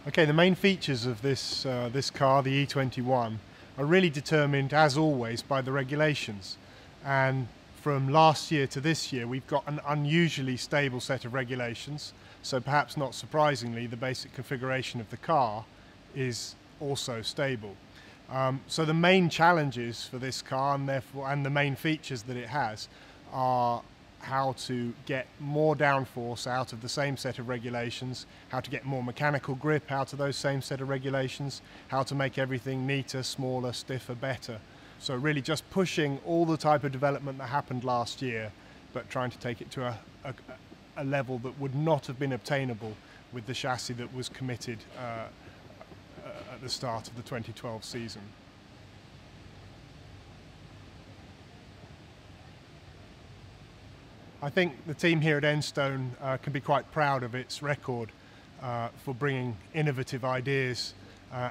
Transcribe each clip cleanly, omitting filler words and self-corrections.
Okay, the main features of this car, the E21, are really determined, as always, by the regulations. And from last year to this year, we've got an unusually stable set of regulations. So perhaps not surprisingly, the basic configuration of the car is also stable. So the main challenges for this car, and the main features that it has, are how to get more downforce out of the same set of regulations, how to get more mechanical grip out of those same set of regulations, how to make everything neater, smaller, stiffer, better. So really just pushing all the type of development that happened last year, but trying to take it to a level that would not have been obtainable with the chassis that was committed at the start of the 2012 season. I think the team here at Enstone can be quite proud of its record for bringing innovative ideas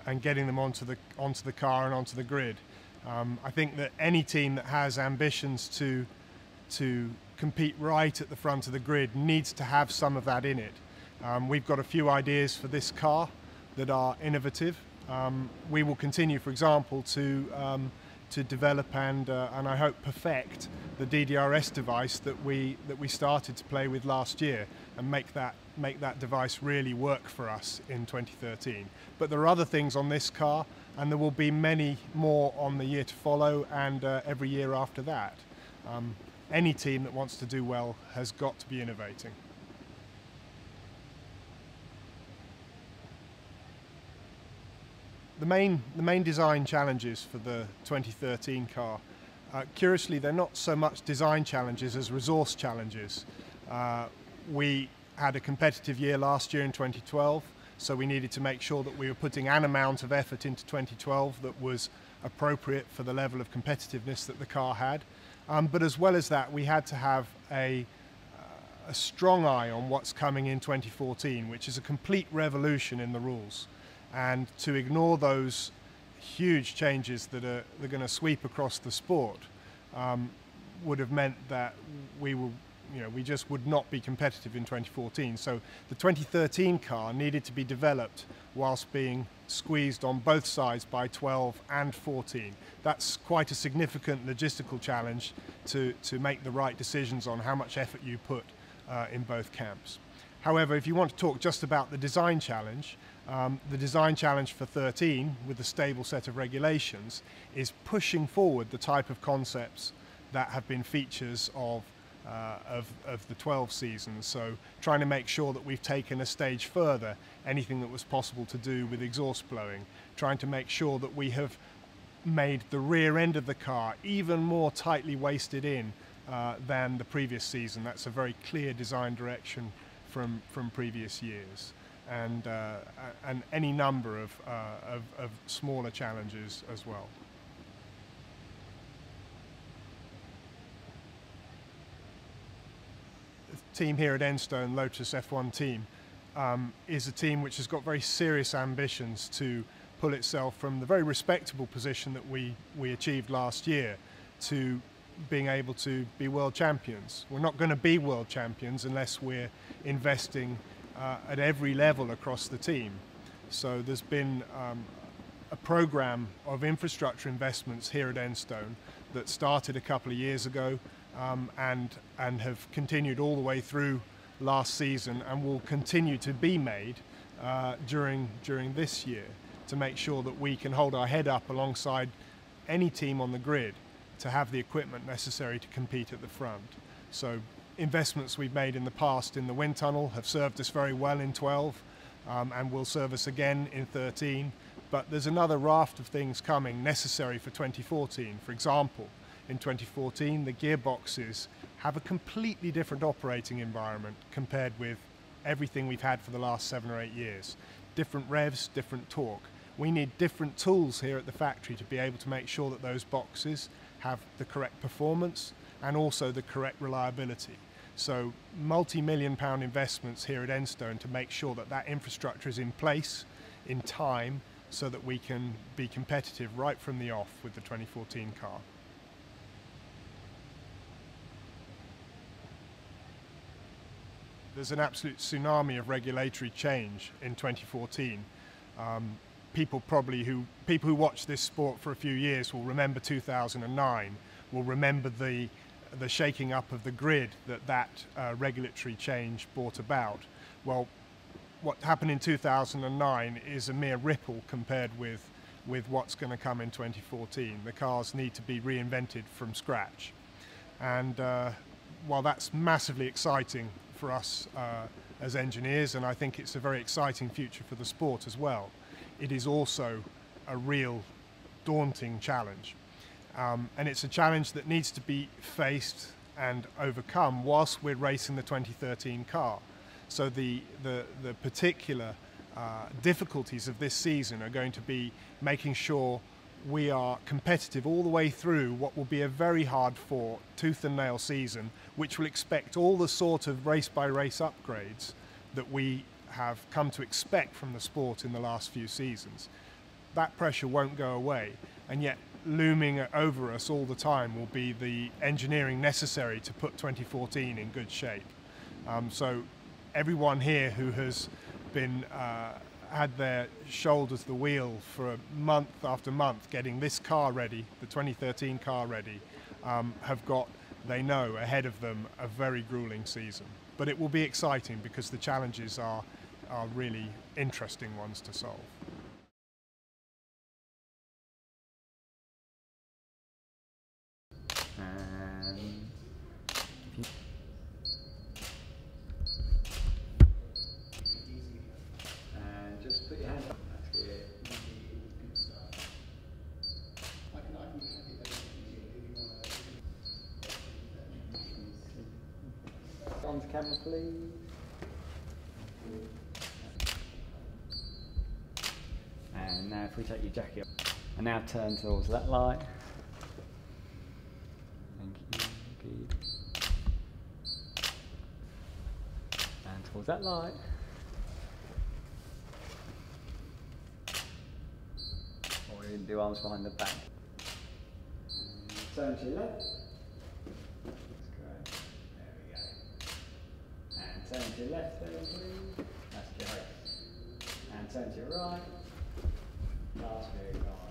and getting them onto the car and onto the grid. I think that any team that has ambitions to compete right at the front of the grid needs to have some of that in it. We've got a few ideas for this car that are innovative. We will continue, for example, to develop and I hope perfect the DDRS device that we started to play with last year, and make that device really work for us in 2013. But there are other things on this car, and there will be many more on the year to follow and every year after that. Any team that wants to do well has got to be innovating. The main design challenges for the 2013 car, curiously, they're not so much design challenges as resource challenges. We had a competitive year last year in 2012, so we needed to make sure that we were putting an amount of effort into 2012 that was appropriate for the level of competitiveness that the car had. But as well as that, we had to have a strong eye on what's coming in 2014, which is a complete revolution in the rules. And to ignore those huge changes that are going to sweep across the sport would have meant that we just would not be competitive in 2014. So the 2013 car needed to be developed whilst being squeezed on both sides by 12 and 14. That's quite a significant logistical challenge to make the right decisions on how much effort you put in both camps. However, if you want to talk just about the design challenge for 13, with a stable set of regulations, is pushing forward the type of concepts that have been features of the 12 season. So trying to make sure that we've taken a stage further anything that was possible to do with exhaust blowing, trying to make sure that we have made the rear end of the car even more tightly waisted in than the previous season. That's a very clear design direction from previous years, and any number of smaller challenges as well. The team here at Enstone, Lotus F1 team, is a team which has got very serious ambitions to pull itself from the very respectable position that we achieved last year to being able to be world champions. We're not going to be world champions unless we're investing at every level across the team. So there's been a program of infrastructure investments here at Enstone that started a couple of years ago and have continued all the way through last season, and will continue to be made during this year, to make sure that we can hold our head up alongside any team on the grid to have the equipment necessary to compete at the front. So investments we've made in the past in the wind tunnel have served us very well in 12 and will serve us again in 13. But there's another raft of things coming necessary for 2014. For example, in 2014, the gearboxes have a completely different operating environment compared with everything we've had for the last 7 or 8 years. Different revs, different torque. We need different tools here at the factory to be able to make sure that those boxes have the correct performance and also the correct reliability. So multi-million-pound investments here at Enstone to make sure that that infrastructure is in place in time so that we can be competitive right from the off with the 2014 car. There's an absolute tsunami of regulatory change in 2014. People who watch this sport for a few years will remember 2009, will remember the shaking up of the grid that regulatory change brought about. Well, what happened in 2009 is a mere ripple compared with what's going to come in 2014. The cars need to be reinvented from scratch. And while that's massively exciting for us as engineers, and I think it's a very exciting future for the sport as well, it is also a real daunting challenge. And it's a challenge that needs to be faced and overcome whilst we're racing the 2013 car. So the particular difficulties of this season are going to be making sure we are competitive all the way through what will be a very hard-fought, tooth and nail season, which will expect all the sort of race-by-race upgrades that we have come to expect from the sport in the last few seasons. That pressure won't go away, and yet looming over us all the time will be the engineering necessary to put 2014 in good shape. So everyone here who has been had their shoulder to the wheel for month after month getting this car ready, the 2013 car ready, have got, they know, ahead of them a very grueling season. But it will be exciting because the challenges are really interesting ones to solve. And just put your hand up. That's good. On the camera, please. And now if we take your jacket off, and now turn towards that light. Thank you. Good. And towards that light. Or we can do arms behind the back. And turn to your left. Turn to your left then, please. That's great. And turn to your right. Last very right.